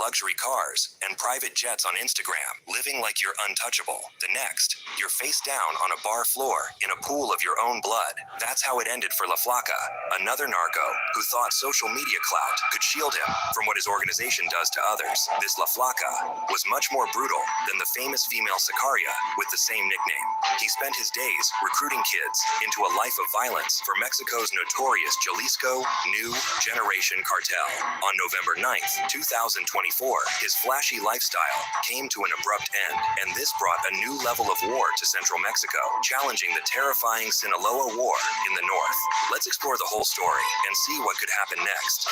luxury cars and private jets on Instagram, living like you're untouchable. The next, you're face down on a bar floor in a pool of your own blood. That's how it ended for La Flaca, another narco who thought social media clout could shield him from what his organization does to others. This La Flaca was much more brutal than the famous female Sicaria with the same nickname. He spent his days recruiting kids into a life of violence for Mexico's notorious Jalisco New Generation Cartel. On November 9th, 2024, his flashy lifestyle came to an abrupt end, and this brought a new level of war to central Mexico, challenging the terrifying Sinaloa War in the north. Let's explore the whole story and see what could happen next.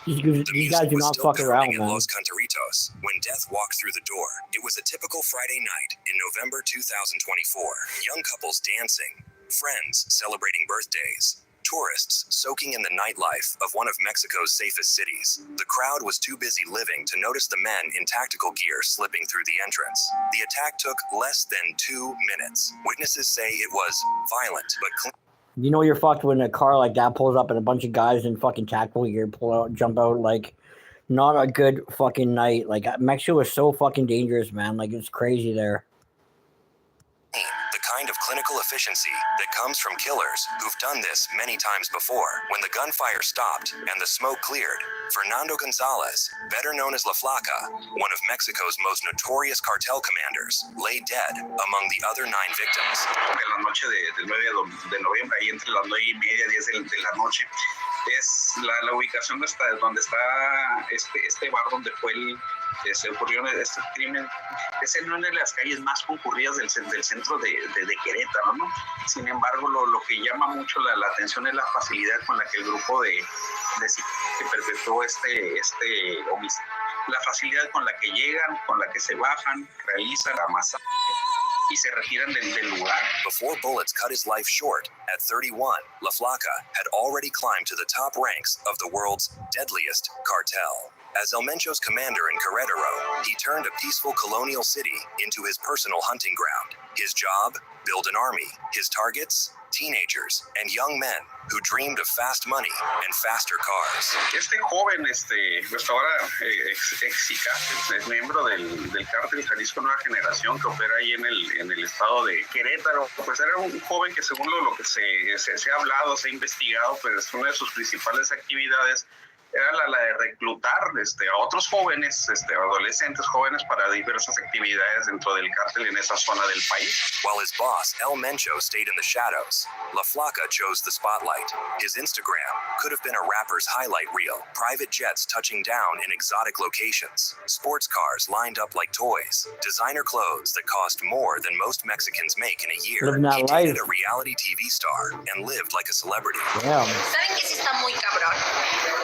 These guys do not fuck around, man. Los Cantaritos, when death walked through the door. It was a typical Friday night in November 2024. Young couples dancing, friends celebrating birthdays, tourists soaking in the nightlife of one of Mexico's safest cities. The crowd was too busy living to notice the men in tactical gear slipping through the entrance. The attack took less than 2 minutes. Witnesses say it was violent, but clean. You know you're fucked when a car like that pulls up and a bunch of guys in fucking tactical gear jump out. Like, not a good fucking night. Like, Mexico is so fucking dangerous, man. Like, it's crazy there. The kind of clinical efficiency that comes from killers who've done this many times before. When the gunfire stopped and the smoke cleared, Fernando Gonzalez, better known as La Flaca, one of Mexico's most notorious cartel commanders, lay dead among the other 9 victims. En la noche del 9 de noviembre, ahí entre las 9:30 10 de la noche, es la ubicación donde está este bar donde fue se ocurrió este crimen. Es en una de las calles más concurridas del centro de Querétaro, ¿no? Sin embargo, lo que llama mucho la atención es la facilidad con la que el grupo que perpetró este homicidio. La facilidad con la que llegan, con la que se bajan, realizan la masacre y se retiran del lugar. Before bullets cut his life short, at 31, La Flaca had already climbed to the top ranks of the world's deadliest cartel. As El Mencho's commander in Querétaro, he turned a peaceful colonial city into his personal hunting ground. His job? Build an army. His targets? Teenagers and young men who dreamed of fast money and faster cars. Este joven, pues ahora ex-ICAP, es miembro del cártel Jalisco Nueva Generación que opera ahí en el estado de Querétaro, pues era un joven que según lo que se ha hablado, se ha investigado, pues una de sus principales actividades era la de reclutar a otros jóvenes, adolescentes jóvenes para diversas actividades dentro del cártel en esa zona del país. While his boss, El Mencho, stayed in the shadows, La Flaca chose the spotlight. His Instagram could have been a rapper's highlight reel. Private jets touching down in exotic locations, sports cars lined up like toys, designer clothes that cost more than most Mexicans make in a year. He dated a reality TV star and lived like a celebrity. Damn. ¿Saben qué sí está muy cabrón?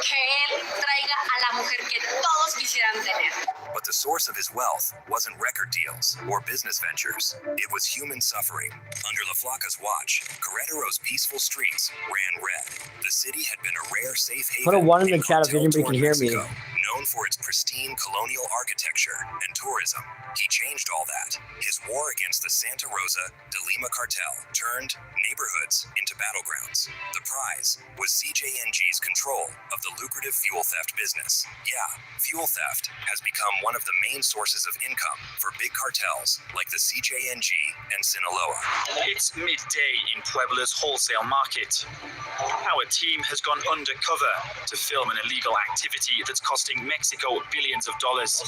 Que él traiga a la mujer que todos quisieran tener. But the source of his wealth wasn't record deals or business ventures. It was human suffering. Under La Flaca's watch, Querétaro's peaceful streets ran red. The city had been a rare safe haven. Put a 1 in the chat if anybody can hear me. Known for its pristine colonial architecture and tourism. He changed all that. His war against the Santa Rosa de Lima cartel turned neighborhoods into battlegrounds. The prize was CJNG's control of the lucrative fuel theft business. Yeah, fuel theft has become one of the main sources of income for big cartels like the CJNG and Sinaloa. It's midday in Puebla's wholesale market. Our team has gone undercover to film an illegal activity that's costing Mexico billions of dollars.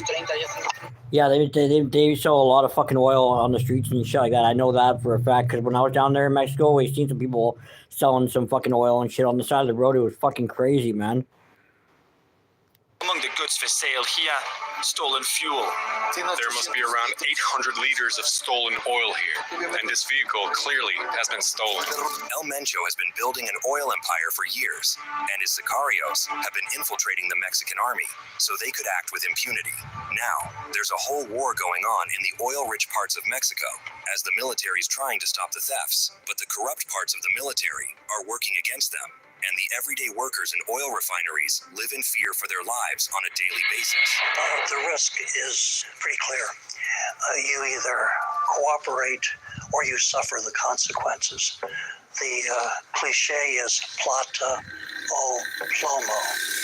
Yeah, they sell a lot of fucking oil on the streets and shit like that. I know that for a fact because when I was down there in Mexico, we seen some people selling some fucking oil and shit on the side of the road. It was fucking crazy, man. Among the goods for sale here, stolen fuel. There must be around 800 liters of stolen oil here, and this vehicle clearly has been stolen. El Mencho has been building an oil empire for years, and his sicarios have been infiltrating the Mexican army so they could act with impunity. Now, there's a whole war going on in the oil-rich parts of Mexico as the military is trying to stop the thefts, but the corrupt parts of the military are working against them. And the everyday workers in oil refineries live in fear for their lives on a daily basis. The risk is pretty clear. You either cooperate or you suffer the consequences. The cliche is plata o plomo.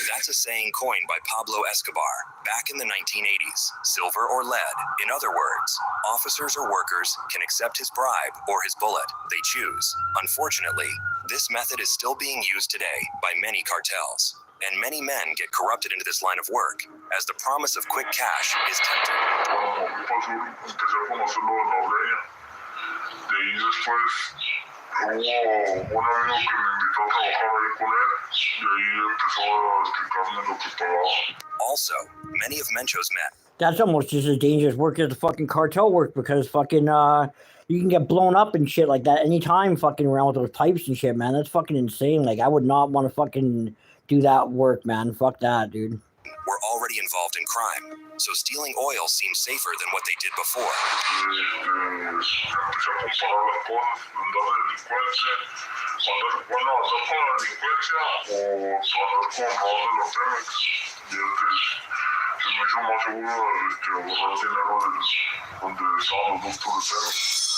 That's a saying coined by Pablo Escobar back in the 1980s. Silver or lead. In other words, officers or workers can accept his bribe or his bullet. They choose. Unfortunately, this method is still being used today by many cartels. And many men get corrupted into this line of work, as the promise of quick cash is tempting. Hubo un amigo que me invitó a trabajar ahí con él y ahí empezó a explicarme lo que pagaba. Also, many of Mencho's men. That's almost just as dangerous work as the fucking cartel work, because fucking you can get blown up and shit like that anytime fucking around with those pipes and shit, man. That's fucking insane. Like, I would not want to fucking do that work, man. Fuck that, dude. Were already involved in crime, so stealing oil seems safer than what they did before.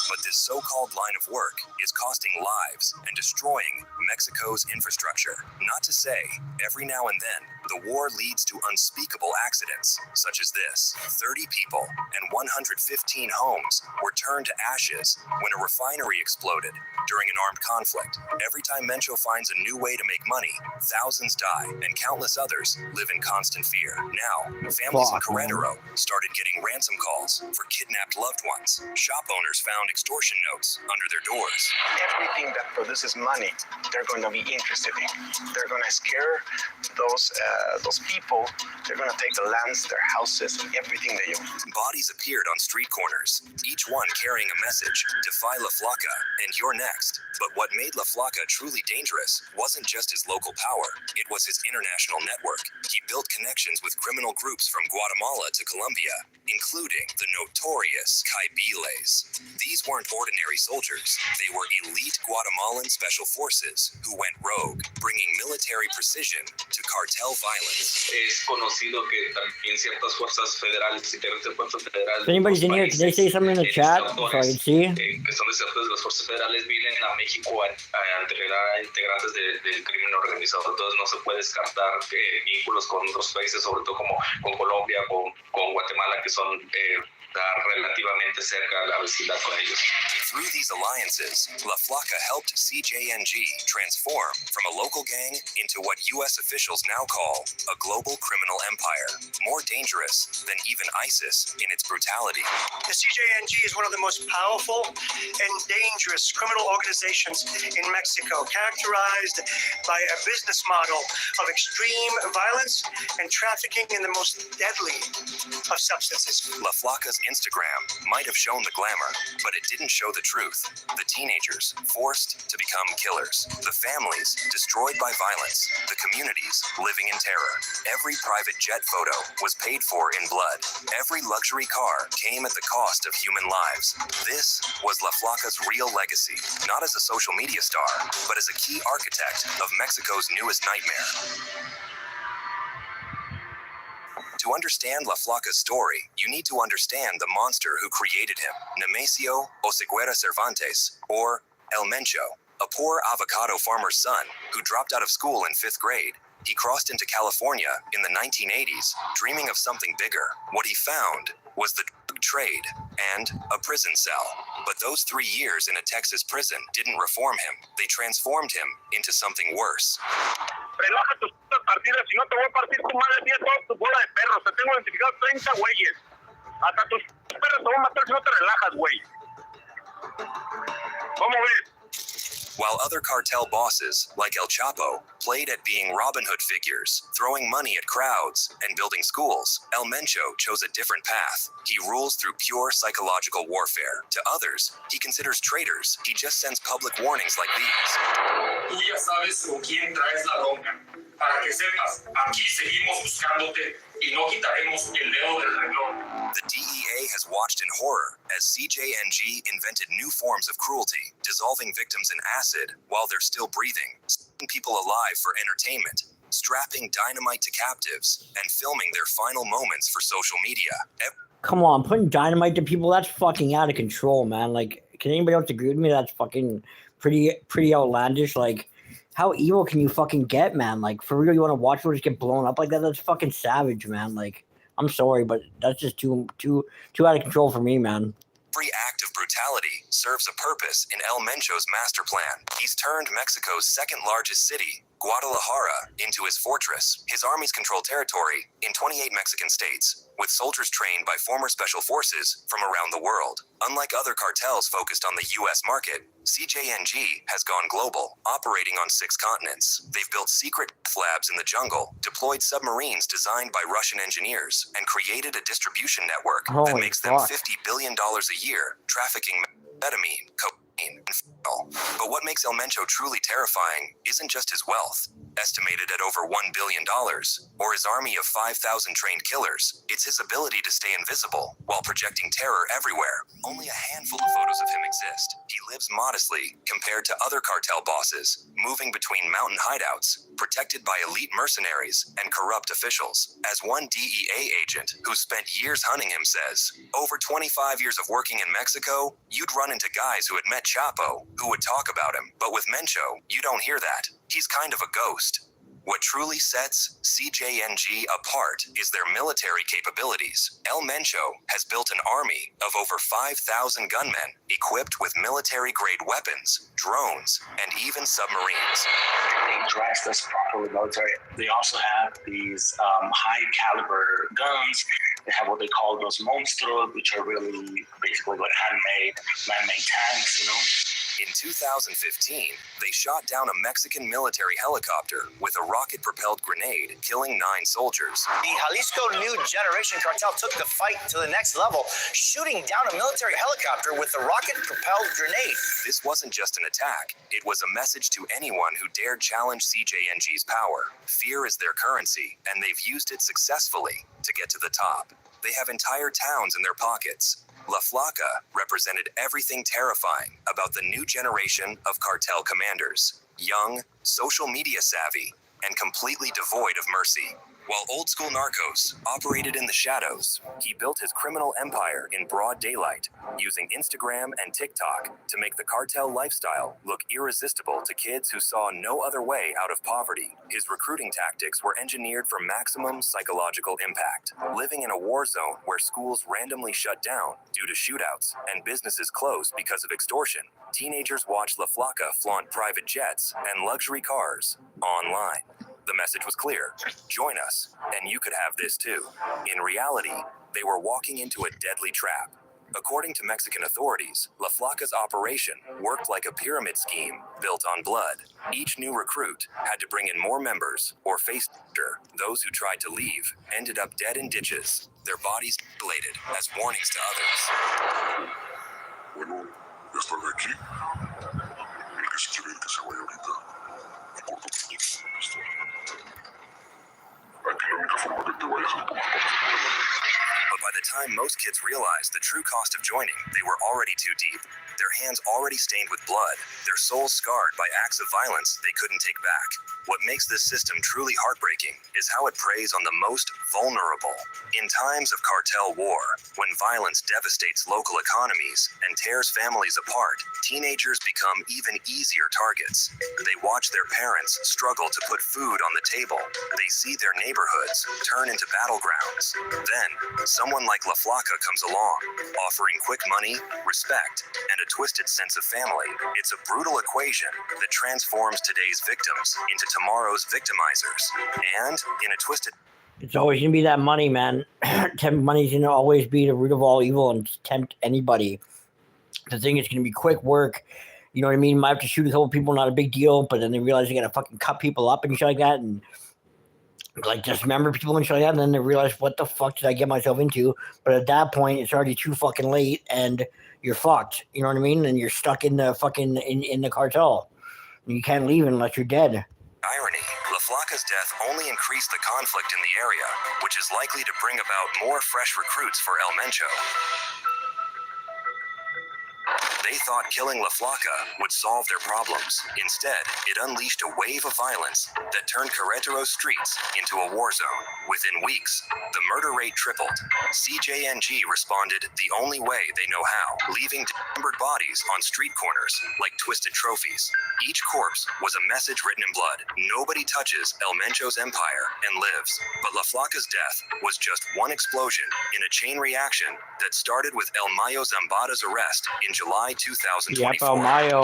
But this so-called line of work is costing lives and destroying Mexico's infrastructure. Not to say, every now and then, the war leads to unspeakable accidents, such as this. 30 people and 115 homes were turned to ashes when a refinery exploded during an armed conflict. Every time Mencho finds a new way to make money, thousands die and countless others live in constant fear. Now, families in Querétaro started getting ransom calls for kidnapped loved ones. Shop owners found extortion notes under their doors. Everything that produces money, they're going to be interested in. They're going to scare those people. They're going to take the lands, their houses, everything they own. Bodies appeared on street corners, each one carrying a message: defy La Flaca, and you're next. But what made La Flaca truly dangerous wasn't just his local power, it was his international network. He built connections with criminal groups from Guatemala to Colombia, including the notorious Caibiles. These weren't ordinary soldiers. They were elite Guatemalan special forces who went rogue, bringing military precision to cartel violence. Es conocido que también ciertas fuerzas federales, diferentes fuerzas federales. If anybody's in here, can they say something in the chat so I can see? Que son de las fuerzas federales vienen a México a entregar a integrantes del crimen organizado. Entonces no se puede descartar vínculos con otros países, sobre todo como con Colombia, con Guatemala, que son relativamente cerca a la vecindad con ellos. Through these alliances, La Flaca helped CJNG transform from a local gang into what U.S. officials now call a global criminal empire, more dangerous than even ISIS in its brutality. The CJNG is one of the most powerful and dangerous criminal organizations in Mexico, characterized by a business model of extreme violence and trafficking in the most deadly of substances. La Flaca's Instagram might have shown the glamour, but it didn't show the truth. The teenagers forced to become killers. The families destroyed by violence. The communities living in terror. Every private jet photo was paid for in blood. Every luxury car came at the cost of human lives. This was La Flaca's real legacy, not as a social media star, but as a key architect of Mexico's newest nightmare. To understand La Flaca's story, you need to understand the monster who created him, Nemesio Oseguera Cervantes, or El Mencho, a poor avocado farmer's son who dropped out of school in 5th grade. He crossed into California in the 1980s, dreaming of something bigger. What he found was the drug trade and a prison cell. But those 3 years in a Texas prison didn't reform him. They transformed him into something worse. Relaja tus partidas, si no te voy a partir tu madre, tía, toda tu bola de perros. Te tengo identificado 30 güeyes. Hasta tus perros te voy a matar si no te relajas, güey. ¿Cómo ves? While other cartel bosses, like El Chapo, played at being Robin Hood figures, throwing money at crowds, and building schools, El Mencho chose a different path. He rules through pure psychological warfare. To others, he considers traitors. He just sends public warnings like these. Tú ya sabes con quién traes la bronca. Para que sepas, aquí seguimos buscándote y no quitaremos el dedo del renglón. The DEA has watched in horror as CJNG invented new forms of cruelty, dissolving victims in acid while they're still breathing, keeping people alive for entertainment, strapping dynamite to captives and filming their final moments for social media. Come on, putting dynamite to people, that's fucking out of control, man. Like, can anybody else agree with me? That's fucking pretty outlandish. Like, how evil can you fucking get, man? Like, for real, you want to watch people just get blown up like that? That's fucking savage, man. Like, I'm sorry, but that's just too out of control for me, man. Every act of brutality serves a purpose in El Mencho's master plan. He's turned Mexico's second largest city, Guadalajara, into his fortress. His armies control territory in 28 Mexican states, with soldiers trained by former special forces from around the world. Unlike other cartels focused on the U.S. market, CJNG has gone global, operating on 6 continents. They've built secret labs in the jungle, deployed submarines designed by Russian engineers, and created a distribution network that makes them $50 billion a year, trafficking methamphetamine, cocaine, and fentanyl. But what makes El Mencho truly terrifying isn't just his wealth, estimated at over $1 billion, or his army of 5,000 trained killers. It's his ability to stay invisible while projecting terror everywhere. Only a handful of photos of him exist. He lives modestly compared to other cartel bosses, moving between mountain hideouts, protected by elite mercenaries and corrupt officials. As one DEA agent who spent years hunting him says, over 25 years of working in Mexico, you'd run into guys who had met Chapo, who would talk about him. But with Mencho, you don't hear that. He's kind of a ghost. What truly sets CJNG apart is their military capabilities. El Mencho has built an army of over 5,000 gunmen equipped with military-grade weapons, drones, and even submarines. They dress this properly military. They also have these high-caliber guns. They have what they call those monstros, which are really basically like man-made tanks, you know? In 2015, they shot down a Mexican military helicopter with a rocket-propelled grenade, killing 9 soldiers. The Jalisco New Generation cartel took the fight to the next level, shooting down a military helicopter with a rocket-propelled grenade. This wasn't just an attack. It was a message to anyone who dared challenge CJNG's power. Fear is their currency, and they've used it successfully to get to the top. They have entire towns in their pockets. La Flaca represented everything terrifying about the new generation of cartel commanders. Young, social media savvy, and completely devoid of mercy. While old-school Narcos operated in the shadows, he built his criminal empire in broad daylight, using Instagram and TikTok to make the cartel lifestyle look irresistible to kids who saw no other way out of poverty. His recruiting tactics were engineered for maximum psychological impact. Living in a war zone where schools randomly shut down due to shootouts and businesses closed because of extortion, teenagers watched La Flaca flaunt private jets and luxury cars online. The message was clear. Join us, and you could have this too. In reality, they were walking into a deadly trap. According to Mexican authorities, La Flaca's operation worked like a pyramid scheme built on blood. Each new recruit had to bring in more members or face danger. Those who tried to leave ended up dead in ditches, their bodies mutilated as warnings to others. Bueno, ya están aquí. El que se quiere ir que se vaya ahorita. Corto. Aquí la única forma que te vayas es por las patas. But by the time most kids realized the true cost of joining, they were already too deep. Their hands already stained with blood, their souls scarred by acts of violence they couldn't take back. What makes this system truly heartbreaking is how it preys on the most vulnerable. In times of cartel war, when violence devastates local economies and tears families apart, teenagers become even easier targets. They watch their parents struggle to put food on the table. They see their neighborhoods turn into battlegrounds. Then, someone like La Flaca comes along, offering quick money, respect, and a twisted sense of family. It's a brutal equation that transforms today's victims into tomorrow's victimizers. And in a twisted... It's always going to be that money, man. Money's going to always be the root of all evil and tempt anybody. The thing is going to be quick work. You know what I mean? Might have to shoot a couple people, not a big deal, but then they realize they got to fucking cut people up and shit like that, and like dismember people and shit like that, and then they realize, what the fuck did I get myself into? But at that point, it's already too fucking late, and you're fucked. You know what I mean? And you're stuck in the fucking in the cartel. And you can't leave unless you're dead. Irony, La Flaca's death only increased the conflict in the area, which is likely to bring about more fresh recruits for El Mencho. They thought killing La Flaca would solve their problems. Instead, it unleashed a wave of violence that turned Querétaro's streets into a war zone. Within weeks, the murder rate tripled. CJNG responded the only way they know how, leaving dismembered bodies on street corners like twisted trophies. Each corpse was a message written in blood. Nobody touches El Mencho's empire and lives. But La Flaca's death was just one explosion in a chain reaction that started with El Mayo Zambada's arrest in July 2024. Yep, El Mayo.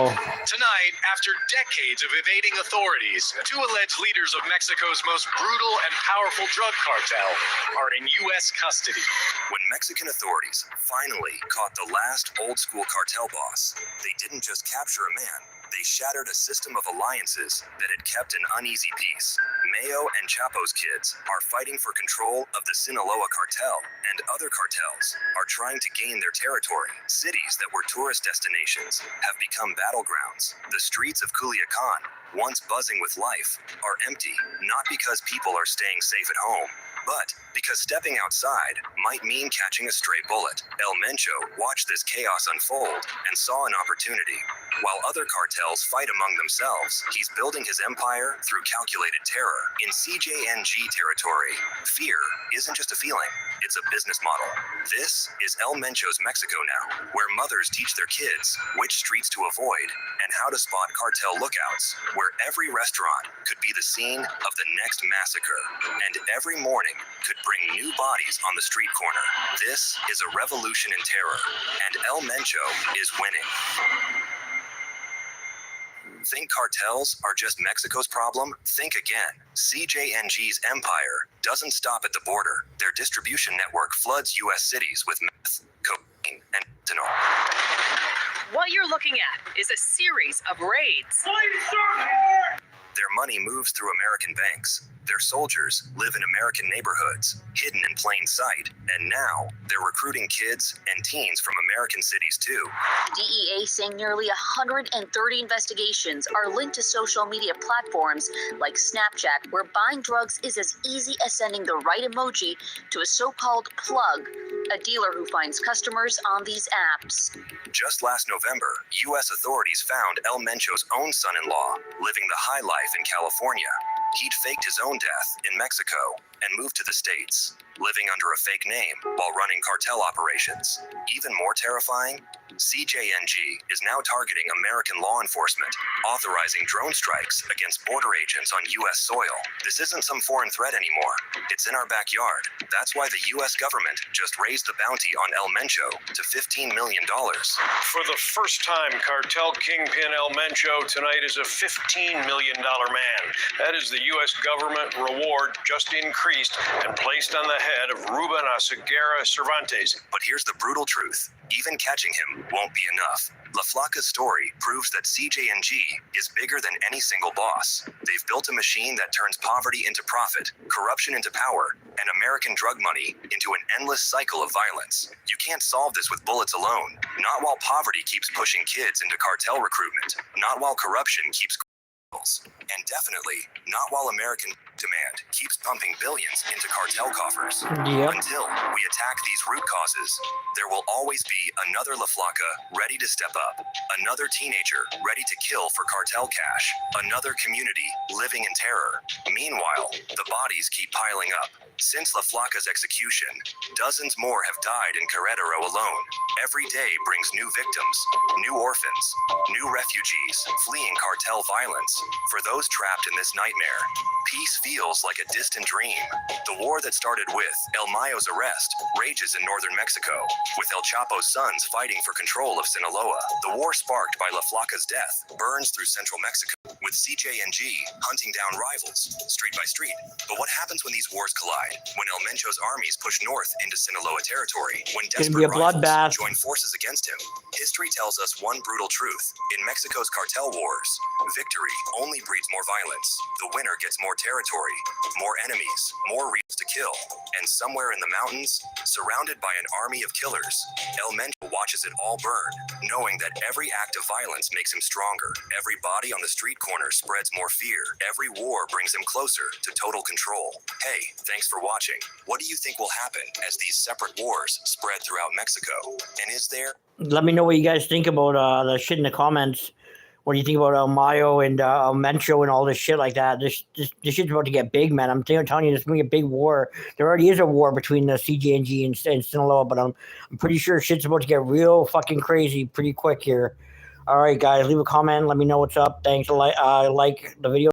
Tonight, after decades of evading authorities, two alleged leaders of Mexico's most brutal and powerful drug cartel are in U.S. custody. When Mexican authorities finally caught the last old-school cartel boss, they didn't just capture a man, they shattered a system of alliances that had kept an uneasy peace. Mayo and Chapo's kids are fighting for control of the Sinaloa cartel, and other cartels are trying to gain their territory. Cities that were tourist destinations have become battlegrounds. The streets of Culiacan, once buzzing with life, are empty, not because people are staying safe at home, but because stepping outside might mean catching a stray bullet. El Mencho watched this chaos unfold and saw an opportunity. While other cartels fight among themselves, he's building his empire through calculated terror. In CJNG territory, fear isn't just a feeling, it's a business model. This is El Mencho's Mexico now, where mothers teach their kids which streets to avoid and how to spot cartel lookouts, where every restaurant could be the scene of the next massacre, and every morning could bring new bodies on the street corner. This is a revolution in terror, and El Mencho is winning. Think cartels are just Mexico's problem? Think again. CJNG's empire doesn't stop at the border. Their distribution network floods U.S. cities with meth, cocaine, and fentanyl. What you're looking at is a series of raids. Their money moves through American banks. Their soldiers live in American neighborhoods, hidden in plain sight. And now, they're recruiting kids and teens from American cities too. DEA saying nearly 130 investigations are linked to social media platforms like Snapchat, where buying drugs is as easy as sending the right emoji to a so-called plug, a dealer who finds customers on these apps. Just last November, U.S. authorities found El Mencho's own son-in-law living the high life in California. He'd faked his own death in Mexico and moved to the States, living under a fake name while running cartel operations. Even more terrifying, CJNG is now targeting American law enforcement, authorizing drone strikes against border agents on U.S. soil. This isn't some foreign threat anymore. It's in our backyard. That's why the U.S. government just raised the bounty on El Mencho to $15 million. For the first time, cartel kingpin El Mencho tonight is a $15 million man. That is the U.S. government reward just increased and placed on the head of Ruben Oseguera Cervantes. But here's the brutal truth. Even catching him won't be enough. La Flaca's story proves that CJNG is bigger than any single boss. They've built a machine that turns poverty into profit, corruption into power, and American drug money into an endless cycle of violence. You can't solve this with bullets alone. Not while poverty keeps pushing kids into cartel recruitment. Not while corruption keeps and definitely not while American demand keeps pumping billions into cartel coffers. Yep. Until we attack these root causes, there will always be another La Flaca ready to step up, another teenager ready to kill for cartel cash, another community living in terror. Meanwhile, the bodies keep piling up. Since La Flaca's execution, dozens more have died in Querétaro alone. Every day brings new victims, new orphans, new refugees fleeing cartel violence. For those trapped in this nightmare, peace feels like a distant dream. The war that started with El Mayo's arrest rages in northern Mexico, with El Chapo's sons fighting for control of Sinaloa. The war sparked by La Flaca's death burns through central Mexico, with CJNG hunting down rivals, street by street. But what happens when these wars collide? When El Mencho's armies push north into Sinaloa territory? When desperate rivals join forces against him? History tells us one brutal truth. In Mexico's cartel wars, victory only breeds more violence. The winner gets more territory, more enemies, more reasons to kill. And somewhere in the mountains, surrounded by an army of killers, El Mencho watches it all burn, knowing that every act of violence makes him stronger. Every body on the street corner spreads more fear. Every war brings him closer to total control. Hey, thanks for watching. What do you think will happen as these separate wars spread throughout Mexico? And is there... Let me know what you guys think about the shit in the comments. What do you think about El Mayo and El Mencho and all this shit like that? This shit's about to get big, man. I'm telling you, this is going to be a big war. There already is a war between the CJNG and Sinaloa, but I'm pretty sure shit's about to get real fucking crazy pretty quick here. All right, guys, leave a comment. Let me know what's up. Thanks. Like the video.